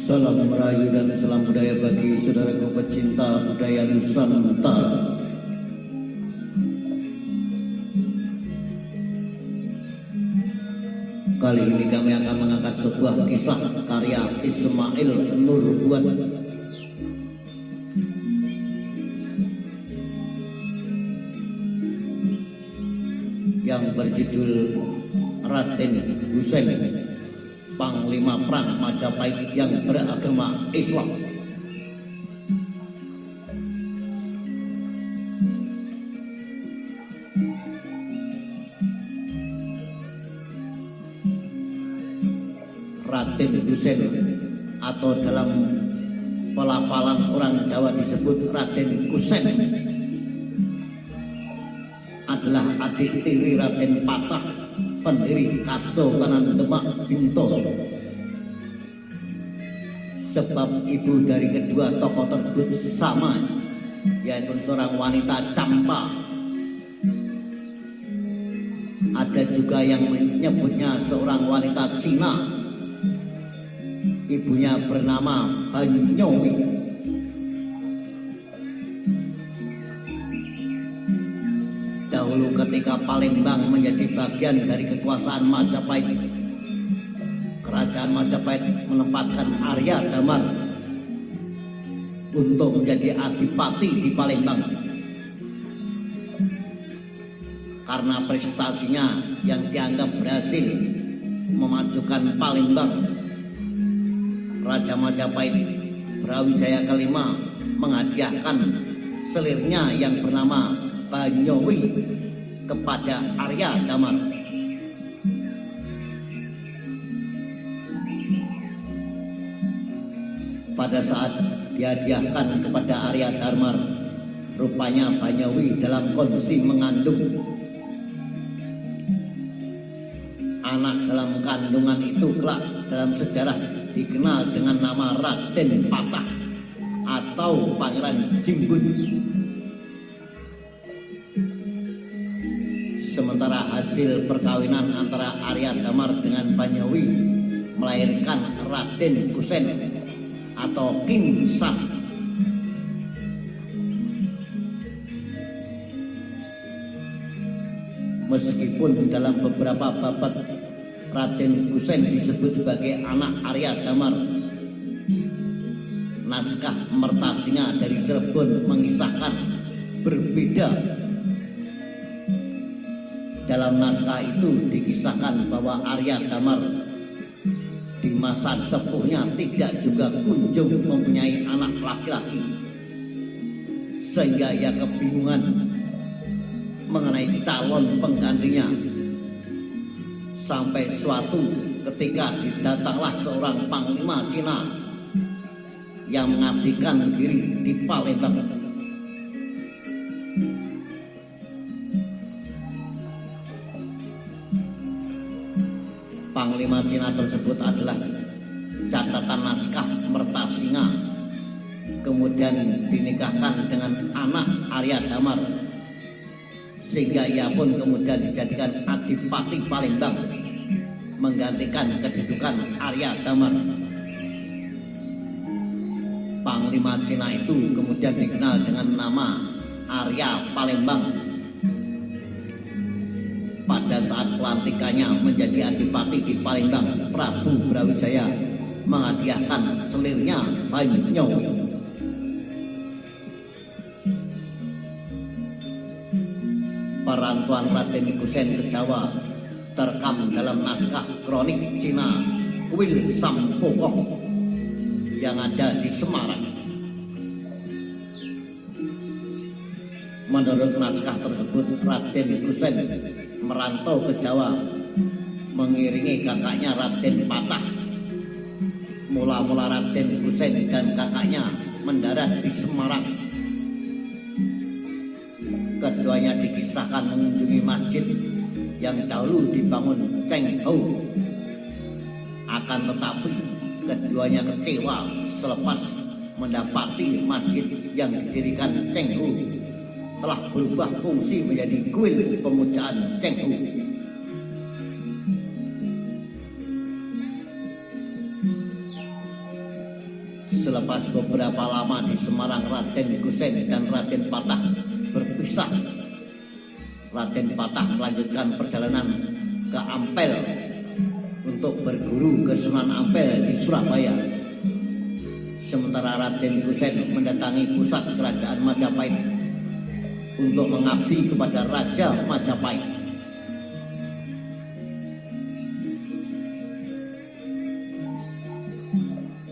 Salam merayu dan salam budaya bagi saudaraku pecinta budaya Nusantara. Kali ini kami akan mengangkat sebuah kisah karya Ismail Nurbuat yang berjudul Raden Husein, Panglima Perang Majapahit yang beragama Islam. Raden Husein atau dalam pelafalan orang Jawa disebut Raden Kusen adalah adik tiri Raden Patah, pendiri Kasultanan Demak Bintoro. Sebab ibu dari kedua tokoh tersebut sama, yaitu seorang wanita Campa. Ada juga yang menyebutnya seorang wanita Cina. Ibunya bernama Banyowi. Dahulu ketika Palembang menjadi bagian dari kekuasaan Majapahit, kerajaan Majapahit menempatkan Arya Damar untuk menjadi adipati di Palembang. Karena prestasinya yang dianggap berhasil memajukan Palembang, Raja Majapahit Brawijaya kelima menghadiahkan selirnya yang bernama Banyowi kepada Arya Damar. Pada saat dihadiahkan kepada Arya Damar, rupanya Banyowi dalam kondisi mengandung. Anak dalam kandungan itu kelak dalam sejarah dikenal dengan nama Raden Patah atau Pangeran Jimbun. Sementara hasil perkawinan antara Arya Damar dengan Banyowi melahirkan Raden Kusen atau King San. Meskipun dalam beberapa babak Raden Kusen disebut sebagai anak Arya Damar, naskah Mertasinga dari Cirebon mengisahkan berbeda. Dalam naskah itu dikisahkan bahwa Arya Damar di masa sepuhnya tidak juga kunjung mempunyai anak laki-laki, sehingga ia kebingungan mengenai calon penggantinya. Sampai suatu ketika didatanglah seorang panglima Cina yang mengabdikan diri di Palembang. Panglima Cina tersebut adalah catatan naskah Mertasinga, kemudian dinikahkan dengan anak Arya Damar, sehingga ia pun kemudian dijadikan adipati Palembang, menggantikan kedudukan Arya Damar. Panglima Cina itu kemudian dikenal dengan nama Arya Palembang. Pada saat pelantikannya menjadi adipati di Palembang, Prabu Brawijaya menghadiahkan selirnya Banyowi. Perantuan Raden Kusen ke Jawa terekam dalam naskah kronik Cina Kuil Sampokong yang ada di Semarang. Menurut naskah tersebut, Raden Kusen merantau ke Jawa mengiringi kakaknya Raden Patah. Mula-mula Raden Kusen dan kakaknya mendarat di Semarang. Keduanya dikisahkan mengunjungi masjid yang dahulu dibangun Cheng Ho. Akan tetapi keduanya kecewa selepas mendapati masjid yang didirikan Cheng Ho telah berubah fungsi menjadi kuil pemujaan Cheng Ho. Selepas beberapa lama di Semarang, Raden Kusen dan Raden Patah berpisah. Raden Patah melanjutkan perjalanan ke Ampel untuk berguru ke Sunan Ampel di Surabaya. Sementara Raden Kusen mendatangi pusat kerajaan Majapahit untuk mengabdi kepada Raja Majapahit.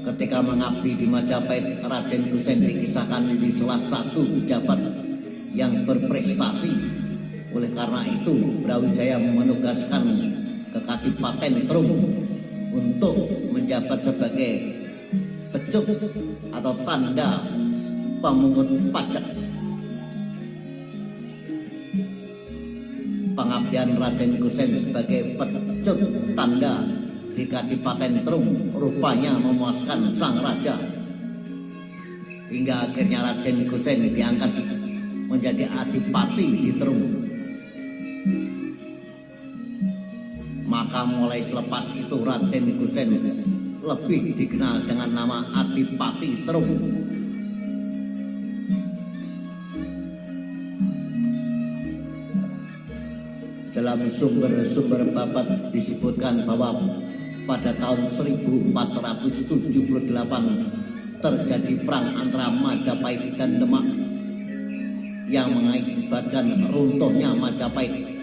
Ketika mengabdi di Majapahit, Raden Kusen dikisahkan menjadi salah satu pejabat yang berprestasi. Oleh karena itu, Brawijaya menugaskan ke Kadipaten Trum untuk menjabat sebagai pecuk atau tanda pemungut pajak. Pengabdian Raden Kusen sebagai pecuk tanda di Kadipaten Trum rupanya memuaskan sang raja, hingga akhirnya Raden Kusen diangkat menjadi adipati di Trum. Maka mulai selepas itu Raden Kusen lebih dikenal dengan nama Adipati Trum. Dalam sumber-sumber babat disebutkan bahwa pada tahun 1478 terjadi perang antara Majapahit dan Demak yang mengakibatkan runtuhnya Majapahit.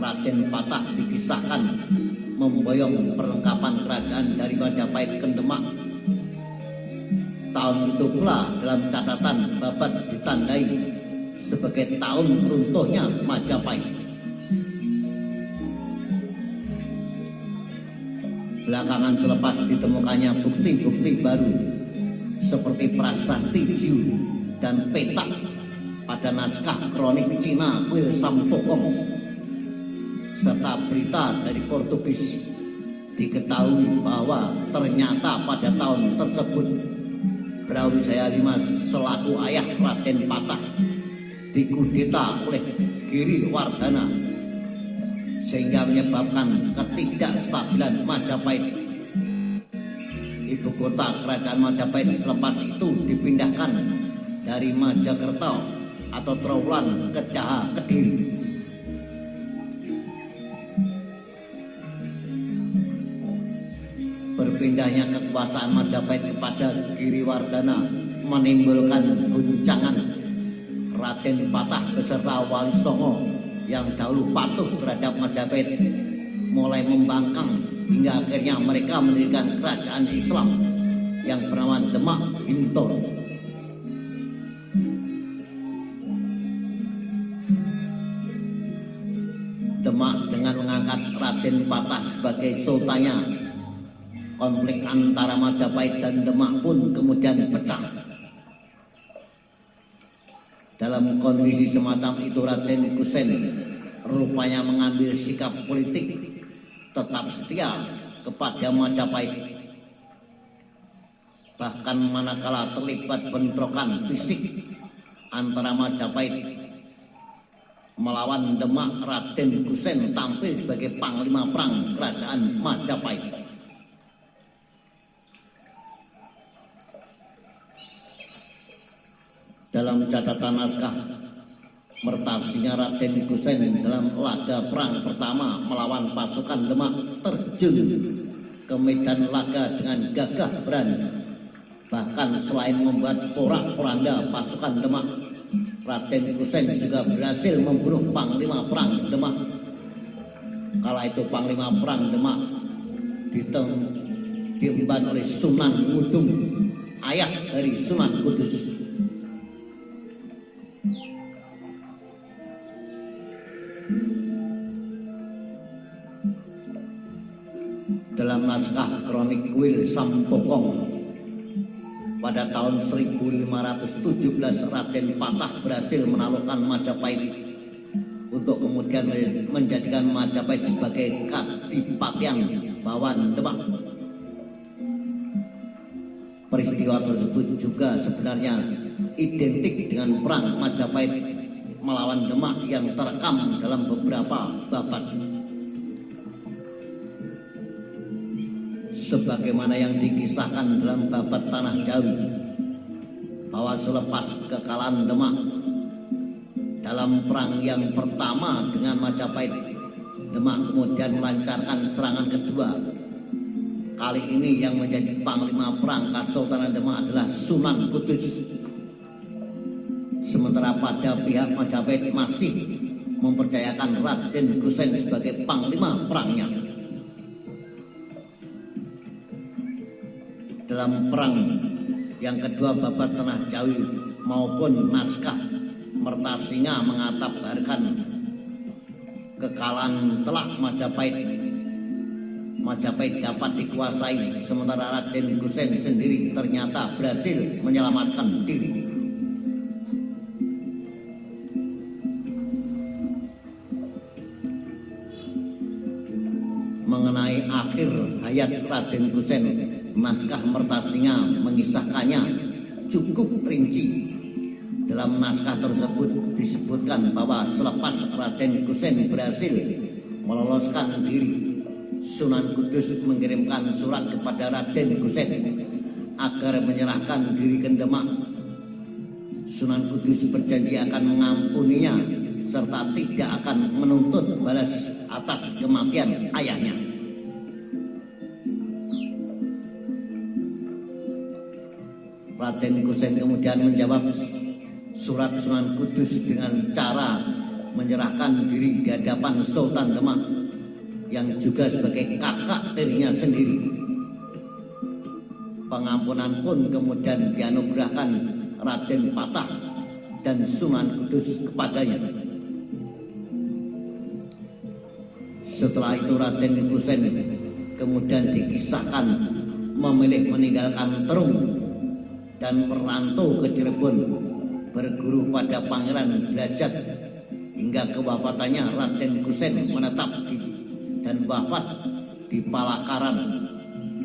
Raden Patah dikisahkan memboyong perlengkapan kerajaan dari Majapahit ke Demak. Tahun itu pula dalam catatan babat ditandai sebagai tahun runtuhnya Majapahit. Belakangan selepas ditemukannya bukti-bukti baru seperti prasasti Jiu dan petak pada naskah kronik Cina Kuil Sampokong serta berita dari Portugis, diketahui bahwa ternyata pada tahun tersebut Brawijaya V selaku ayah Raden Patah dikudeta oleh Giri Wardana, sehingga menyebabkan ketidakstabilan Majapahit. Ibu kota kerajaan Majapahit selepas itu dipindahkan dari Majakerta atau Trowulan ke Daha Kediri. Berpindahnya kekuasaan Majapahit kepada Giriwardana menimbulkan guncangan. Raden Patah beserta Wali Songo yang dahulu patuh terhadap Majapahit mulai membangkang, hingga akhirnya mereka mendirikan kerajaan Islam yang bernama Demak Hintor. Demak dengan mengangkat Raden Patah sebagai sultannya, konflik antara Majapahit dan Demak pun kemudian pecah. Dalam kondisi semacam itu Raden Kusen rupanya mengambil sikap politik tetap setia kepada Majapahit. Bahkan manakala terlibat bentrokan fisik antara Majapahit melawan Demak, Raden Kusen tampil sebagai panglima perang kerajaan Majapahit. Dalam catatan naskah Mertasinya Raden Kusen dalam laga perang pertama melawan pasukan Demak terjun ke medan laga dengan gagah berani. Bahkan selain membuat porak-poranda pasukan Demak, Raden Kusen juga berhasil membunuh panglima perang Demak. Kala itu panglima perang Demak diemban oleh Sunan Ngudung, ayah dari Sunan Kudus. Dalam naskah kronik Kuil Sampokong pada tahun 1517 Raden Patah berhasil menaklukkan Majapahit untuk kemudian menjadikan Majapahit sebagai Kadipatian Bawan Demak. Peristiwa tersebut juga sebenarnya identik dengan perang Majapahit melawan Demak yang terekam dalam beberapa babat. sebagaimana yang dikisahkan dalam babat Tanah Jawi, bahwa selepas kekalahan Demak dalam perang yang pertama dengan Majapahit, Demak kemudian melancarkan serangan kedua. Kali ini yang menjadi panglima perang Kesultanan Demak adalah Sunan Kudus. Sementara pada pihak Majapahit masih mempercayakan Raden Kusen sebagai panglima perangnya. Dalam perang yang kedua babat Tanah Jawi maupun naskah Mertasinga mengatabarkan kekalahan telak Majapahit dapat dikuasai, sementara Raden Kusen sendiri ternyata berhasil menyelamatkan diri. Mengenai akhir hayat Raden Kusen, naskah Mertasinga mengisahkannya cukup rinci. Dalam naskah tersebut disebutkan bahwa selepas Raden Kusen berhasil meloloskan diri, Sunan Kudus mengirimkan surat kepada Raden Kusen agar menyerahkan diri ke Demak. Sunan Kudus berjanji akan mengampuninya serta tidak akan menuntut balas atas kematian ayahnya. Raden Kusen kemudian menjawab surat Sunan Kudus dengan cara menyerahkan diri di hadapan Sultan Demak yang juga sebagai kakak tirinya sendiri. Pengampunan pun kemudian dianugerahkan Raden Patah dan Sunan Kudus kepadanya. Setelah itu Raden Kusen kemudian dikisahkan memilih meninggalkan Terung dan merantau ke Cirebon, berguru pada Pangeran Derajat hingga kewafatannya. Raden Kusen menetap dan wafat di Palakaran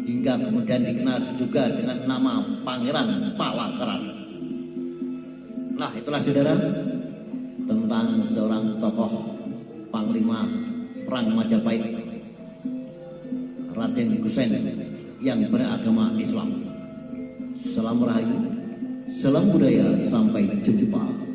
hingga kemudian dikenal juga dengan nama Pangeran Palakaran. Nah, itulah saudara tentang seorang tokoh panglima perang Majapahit, Raden Kusen yang beragama Islam. Salam Rahayu, salam budaya, sampai jumpa.